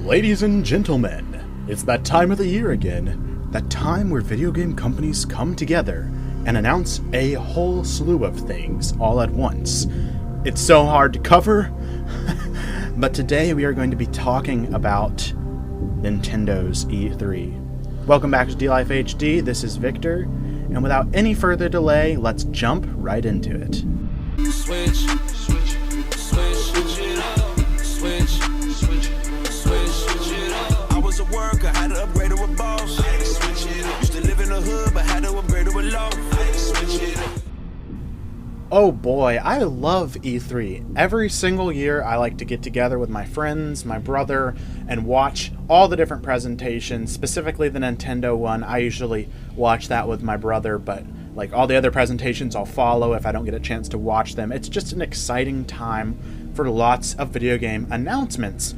Ladies and gentlemen, it's that time of the year again, that time where video game companies come together and announce a whole slew of things all at once. It's so hard to cover, but today we are going to be talking about Nintendo's E3. Welcome back to D-Life HD, this is Victor, and without any further delay, let's jump right into it. Switch it up. I was a worker, had to upgrade to a boss. Used to live in the hood, but had to upgrade to a loft. Oh boy, I love E3. Every single year I like to get together with my friends, my brother, and watch all the different presentations, specifically the Nintendo one. I usually watch that with my brother, but like all the other presentations I'll follow if I don't get a chance to watch them. It's just an exciting time for lots of video game announcements.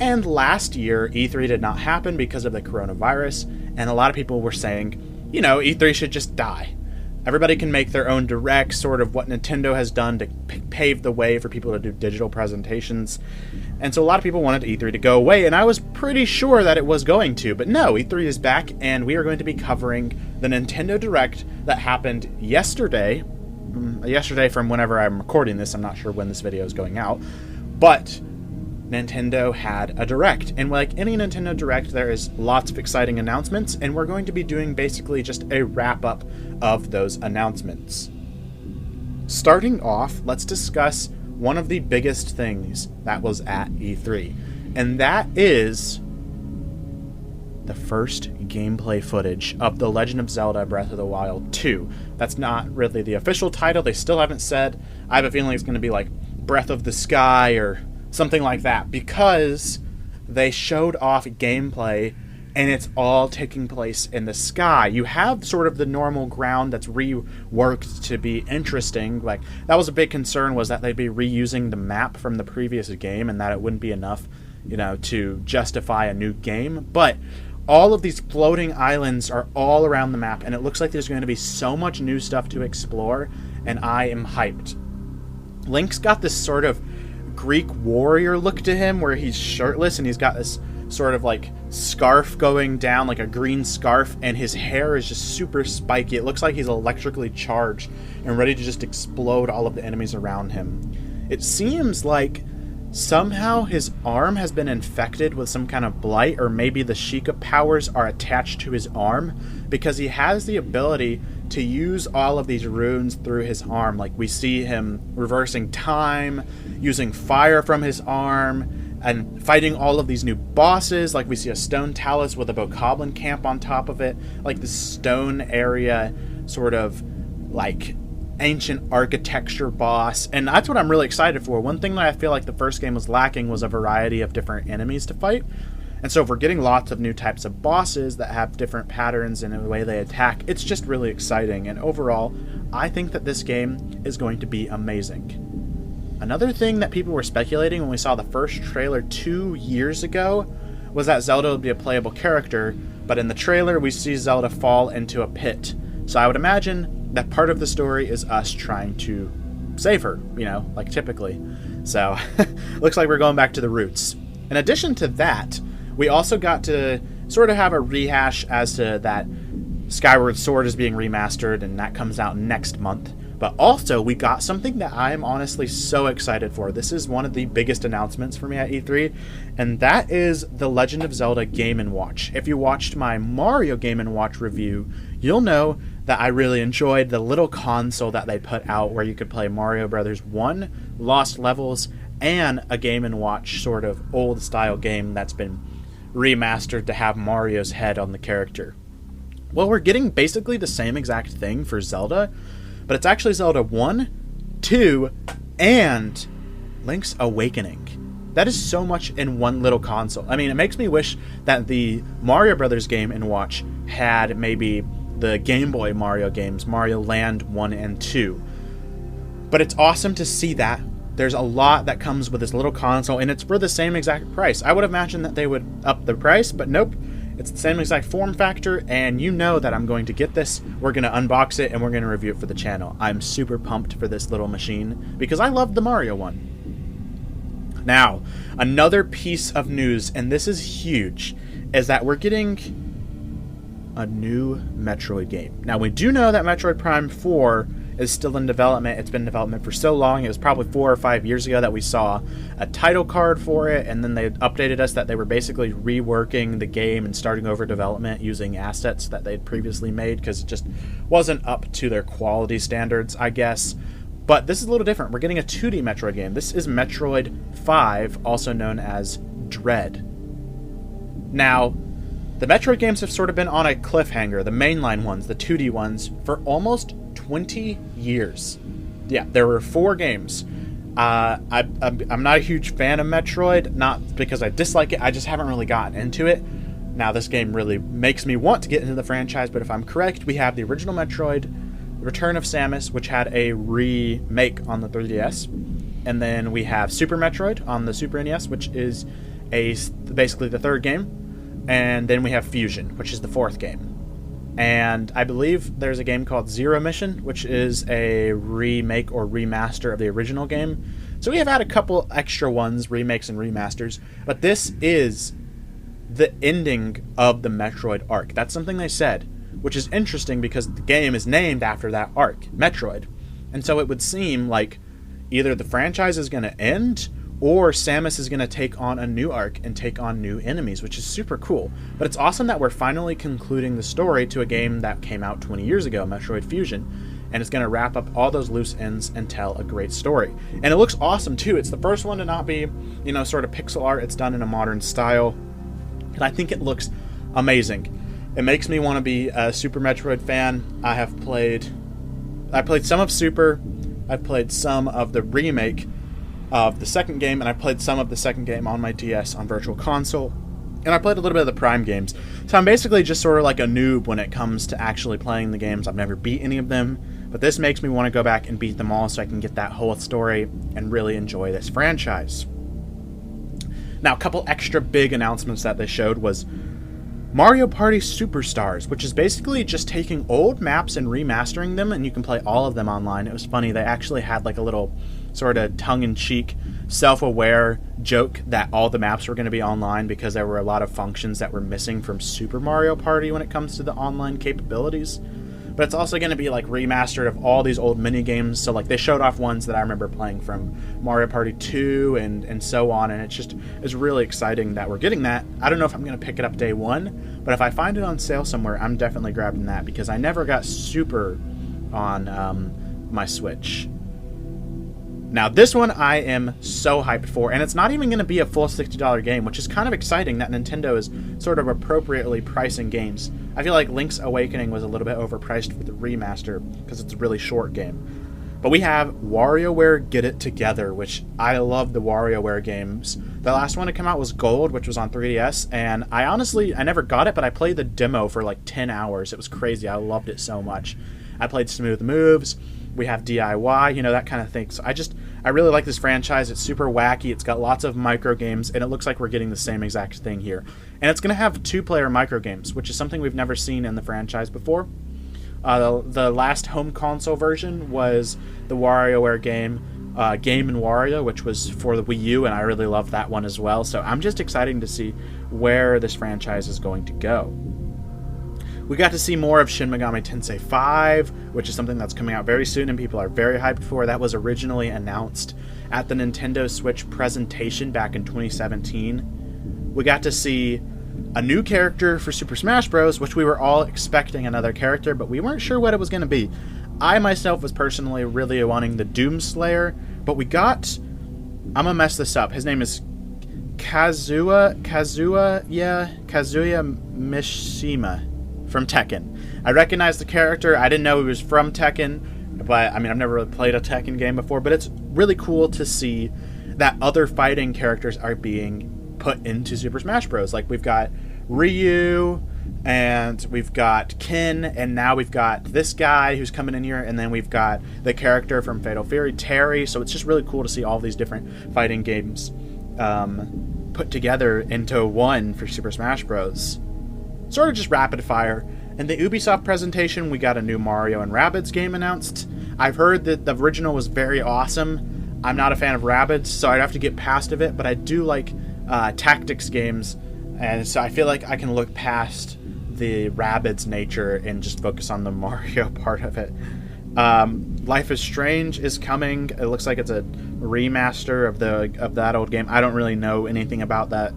And last year, E3 did not happen because of the coronavirus, and a lot of people were saying, you know, E3 should just die. Everybody can make their own direct, sort of what Nintendo has done to pave the way for people to do digital presentations. And so a lot of people wanted E3 to go away, and I was pretty sure that it was going to. But no, E3 is back, and we are going to be covering the Nintendo Direct that happened yesterday. Yesterday from whenever I'm recording this, I'm not sure when this video is going out. But Nintendo had a Direct, and like any Nintendo Direct, there is lots of exciting announcements, and we're going to be doing basically just a wrap-up of those announcements. Starting off, let's discuss one of the biggest things that was at E3, and that is the first gameplay footage of The Legend of Zelda Breath of the Wild 2. That's not really the official title, they still haven't said. I have a feeling it's going to be like Breath of the Sky or something like that, because they showed off gameplay and it's all taking place in the sky. You have sort of the normal ground that's reworked to be interesting. Like, that was a big concern, was that they'd be reusing the map from the previous game and that it wouldn't be enough, you know, to justify a new game. But all of these floating islands are all around the map, and it looks like there's going to be so much new stuff to explore, and I am hyped. Link's got this sort of Greek warrior look to him where he's shirtless and he's got this sort of like scarf going down, like a green scarf, and his hair is just super spiky. It looks like he's electrically charged and ready to just explode all of the enemies around him. It seems like somehow his arm has been infected with some kind of blight, or maybe the Sheikah powers are attached to his arm, because he has the ability to use all of these runes through his arm. Like, we see him reversing time, using fire from his arm, and fighting all of these new bosses. Like, we see a stone talus with a bokoblin camp on top of it, like the stone area sort of like ancient architecture boss, and that's what I'm really excited for. One thing that I feel like the first game was lacking was a variety of different enemies to fight. And so if we're getting lots of new types of bosses that have different patterns in the way they attack, it's just really exciting. And overall, I think that this game is going to be amazing. Another thing that people were speculating when we saw the first trailer 2 years ago was that Zelda would be a playable character, but in the trailer we see Zelda fall into a pit. So I would imagine that part of the story is us trying to save her, you know, like typically. So, looks like we're going back to the roots. In addition to that, we also got to sort of have a rehash as to that Skyward Sword is being remastered, and that comes out next month. But also, we got something that I am honestly so excited for. This is one of the biggest announcements for me at E3, and that is the Legend of Zelda Game & Watch. If you watched my Mario Game & Watch review, you'll know that I really enjoyed the little console that they put out where you could play Mario Brothers 1, Lost Levels, and a Game & Watch sort of old-style game that's been remastered to have Mario's head on the character. Well, we're getting basically the same exact thing for Zelda, but it's actually Zelda 1, 2, and Link's Awakening. That is so much in one little console. I mean, it makes me wish that the Mario Brothers Game & Watch had maybe the Game Boy Mario games, Mario Land 1 and 2. But it's awesome to see that. There's a lot that comes with this little console, and it's for the same exact price. I would imagine that they would up the price, but nope. It's the same exact form factor, and you know that I'm going to get this. We're going to unbox it, and we're going to review it for the channel. I'm super pumped for this little machine, because I love the Mario one. Now, another piece of news, and this is huge, is that we're getting a new Metroid game. Now, we do know that Metroid Prime 4 is still in development. It's been in development for so long. It was probably 4 or 5 years ago that we saw a title card for it, and then they updated us that they were basically reworking the game and starting over development using assets that they'd previously made because it just wasn't up to their quality standards, I guess. But this is a little different. We're getting a 2D Metroid game. This is Metroid 5, also known as Dread. Now, the Metroid games have sort of been on a cliffhanger, the mainline ones, the 2D ones, for almost 20 years. Yeah, there were 4 games. I'm not a huge fan of Metroid, not because I dislike it, I just haven't really gotten into it. Now, this game really makes me want to get into the franchise, but if I'm correct, we have the original Metroid, Return of Samus, which had a remake on the 3DS, and then we have Super Metroid on the Super NES, which is basically the 3rd game, and then we have Fusion, which is the 4th game. And I believe there's a game called Zero Mission, which is a remake or remaster of the original game. So we have had a couple extra ones, remakes and remasters, but this is the ending of the Metroid arc. That's something they said, which is interesting because the game is named after that arc, Metroid. And so it would seem like either the franchise is going to end or Samus is going to take on a new arc and take on new enemies, which is super cool. But it's awesome that we're finally concluding the story to a game that came out 20 years ago, Metroid Fusion, and it's going to wrap up all those loose ends and tell a great story. And it looks awesome, too. It's the first one to not be, sort of pixel art. It's done in a modern style, and I think it looks amazing. It makes me want to be a Super Metroid fan. I played some of Super, I've played some of the remake of the second game, and I played some of the second game on my DS on Virtual Console, and I played a little bit of the Prime games. So I'm basically just sort of like a noob when it comes to actually playing the games. I've never beat any of them, but this makes me want to go back and beat them all so I can get that whole story and really enjoy this franchise. Now, a couple extra big announcements that they showed was Mario Party Superstars, which is basically just taking old maps and remastering them, and you can play all of them online. It was funny, they actually had like a little sort of tongue-in-cheek, self-aware joke that all the maps were going to be online because there were a lot of functions that were missing from Super Mario Party when it comes to the online capabilities. But it's also going to be like remastered of all these old mini games. So like they showed off ones that I remember playing from Mario Party 2 and so on, and it's really exciting that we're getting that. I don't know if I'm going to pick it up day one, but if I find it on sale somewhere, I'm definitely grabbing that because I never got Super on my Switch. Now, this one I am so hyped for, and it's not even going to be a full $60 game, which is kind of exciting that Nintendo is sort of appropriately pricing games. I feel like Link's Awakening was a little bit overpriced for the remaster because it's a really short game. But we have WarioWare Get It Together, which I love the WarioWare games. The last one to come out was Gold, which was on 3DS, and I never got it, but I played the demo for like 10 hours. It was crazy. I loved it so much. I played Smooth Moves. We have DIY, that kind of thing. So I really like this franchise. It's super wacky. It's got lots of micro games, and it looks like we're getting the same exact thing here. And it's going to have 2-player micro games, which is something we've never seen in the franchise before. The last home console version was the WarioWare game, Game & Wario, which was for the Wii U, and I really love that one as well. So I'm just excited to see where this franchise is going to go. We got to see more of Shin Megami Tensei 5, which is something that's coming out very soon and people are very hyped for. That was originally announced at the Nintendo Switch presentation back in 2017. We got to see a new character for Super Smash Bros., which we were all expecting another character, but we weren't sure what it was going to be. I myself was personally really wanting the Doomslayer, but we got... I'm going to mess this up. His name is Kazuya Mishima from Tekken. I recognize the character. I didn't know he was from Tekken, but I've never really played a Tekken game before, but it's really cool to see that other fighting characters are being put into Super Smash Bros. Like we've got Ryu, and we've got Ken, and now we've got this guy who's coming in here, and then we've got the character from Fatal Fury, Terry. So it's just really cool to see all these different fighting games put together into one for Super Smash Bros. Sort of just rapid fire. In the Ubisoft presentation, we got a new Mario and Rabbids game announced. I've heard that the original was very awesome. I'm not a fan of Rabbids, so I'd have to get past of it, but I do like tactics games, and so I feel like I can look past the Rabbids nature and just focus on the Mario part of it. Life is Strange is coming. It looks like it's a remaster of that old game. I don't really know anything about that.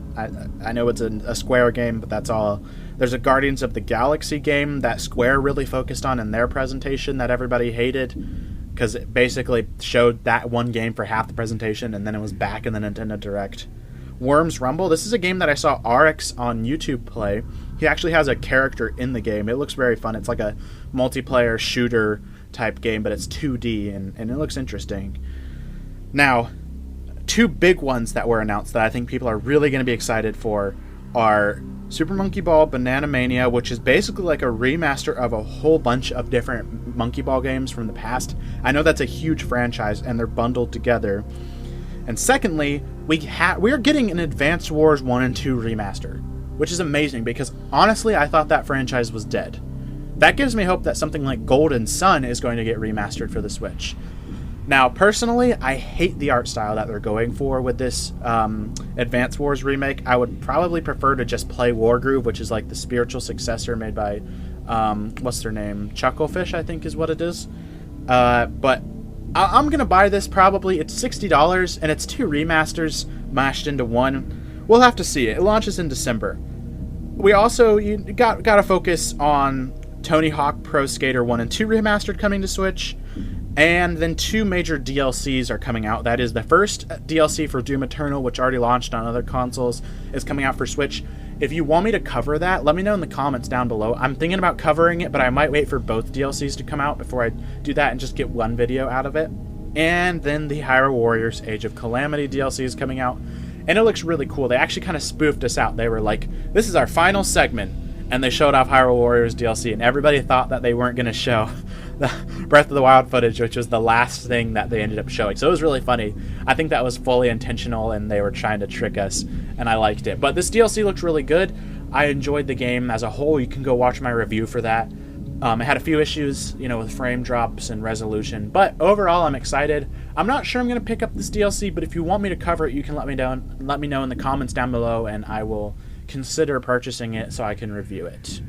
I know it's a Square game, but that's all. There's a Guardians of the Galaxy game that Square really focused on in their presentation that everybody hated, because it basically showed that one game for half the presentation and then it was back in the Nintendo Direct. Worms Rumble. This is a game that I saw RX on YouTube play. He actually has a character in the game. It looks very fun. It's like a multiplayer shooter type game, but it's 2D, and it looks interesting. Now, two big ones that were announced that I think people are really going to be excited for are Super Monkey Ball Banana Mania, which is basically like a remaster of a whole bunch of different Monkey Ball games from the past. I know that's a huge franchise, and they're bundled together. And secondly, we are getting an Advance Wars 1 and 2 remaster, which is amazing because honestly, I thought that franchise was dead. That gives me hope that something like Golden Sun is going to get remastered for the Switch. Now, personally, I hate the art style that they're going for with this Advance Wars remake. I would probably prefer to just play Wargroove, which is like the spiritual successor made by, what's their name? Chucklefish, I think is what it is. But I'm going to buy this probably. It's $60, and it's two remasters mashed into one. We'll have to see it. It launches in December. We also got to focus on Tony Hawk Pro Skater 1 and 2 remastered coming to Switch. And then two major DLCs are coming out. That is the first DLC for Doom Eternal, which already launched on other consoles, is coming out for Switch. If you want me to cover that, let me know in the comments down below. I'm thinking about covering it, but I might wait for both DLCs to come out before I do that and just get one video out of it. And then the Hyrule Warriors Age of Calamity DLC is coming out, and it looks really cool. They actually kind of spoofed us out. They were like, this is our final segment, and they showed off Hyrule Warriors DLC, and everybody thought that they weren't going to show the Breath of the Wild footage, which was the last thing that they ended up showing. So it was really funny. I think that was fully intentional, and they were trying to trick us, and I liked it. But this DLC looks really good. I enjoyed the game as a whole. You can go watch my review for that. It had a few issues, with frame drops and resolution, but overall I'm excited. I'm not sure I'm going to pick up this DLC, but if you want me to cover it, you can let me know in the comments down below, and I will consider purchasing it so I can review it.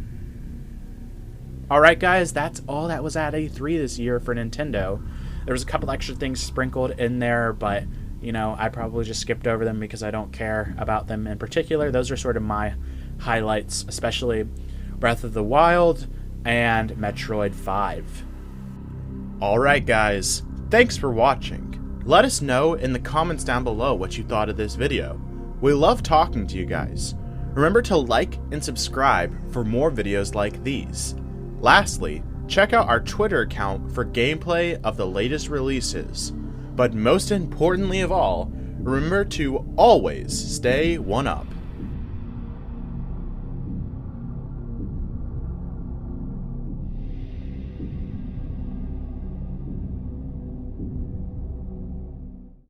Alright guys, that's all that was at E3 this year for Nintendo. There was a couple extra things sprinkled in there, but I probably just skipped over them because I don't care about them in particular. Those are sort of my highlights, especially Breath of the Wild and Metroid 5. Alright guys, thanks for watching. Let us know in the comments down below what you thought of this video. We love talking to you guys. Remember to like and subscribe for more videos like these. Lastly, check out our Twitter account for gameplay of the latest releases. But most importantly of all, remember to always stay one up.